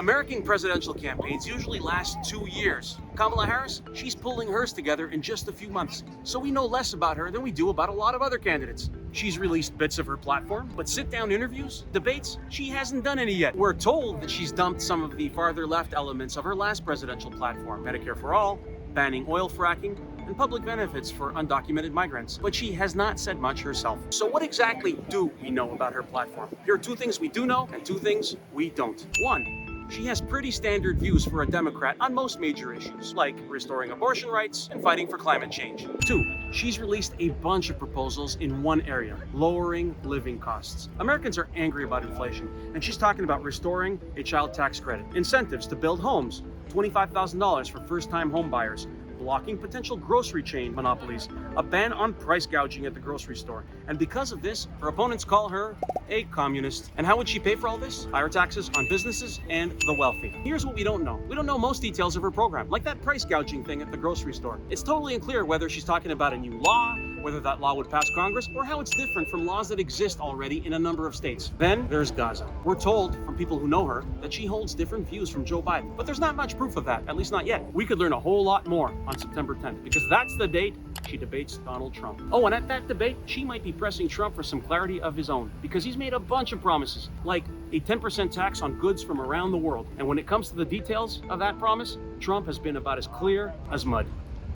American presidential campaigns usually last 2 years. Kamala Harris, she's pulling hers together in just a few months, so we know less about her than we do about a lot of other candidates. She's released bits of her platform, but sit-down interviews, debates, she hasn't done any yet. We're told that she's dumped some of the farther left elements of her last presidential platform, Medicare for all, banning oil fracking, and public benefits for undocumented migrants, but she has not said much herself. So what exactly do we know about her platform? Here are 2 things we do know and 2 things we don't. 1, she has pretty standard views for a Democrat on most major issues, like restoring abortion rights and fighting for climate change. 2, she's released a bunch of proposals in one area, lowering living costs. Americans are angry about inflation, and she's talking about restoring a child tax credit, incentives to build homes, $25,000 for first-time home buyers, blocking potential grocery chain monopolies, a ban on price gouging at the grocery store. And because of this, her opponents call her a communist. And how would she pay for all this? Higher taxes on businesses and the wealthy. Here's what we don't know. We don't know most details of her program, like that price gouging thing at the grocery store. It's totally unclear whether she's talking about a new law, whether that law would pass Congress, or how it's different from laws that exist already in a number of states. Then there's Gaza. We're told from people who know her that she holds different views from Joe Biden, but there's not much proof of that, at least not yet. We could learn a whole lot more on September 10th, because that's the date she debates Donald Trump. Oh, and at that debate, she might be pressing Trump for some clarity of his own, because he's made a bunch of promises, like a 10% tax on goods from around the world. And when it comes to the details of that promise, Trump has been about as clear as mud.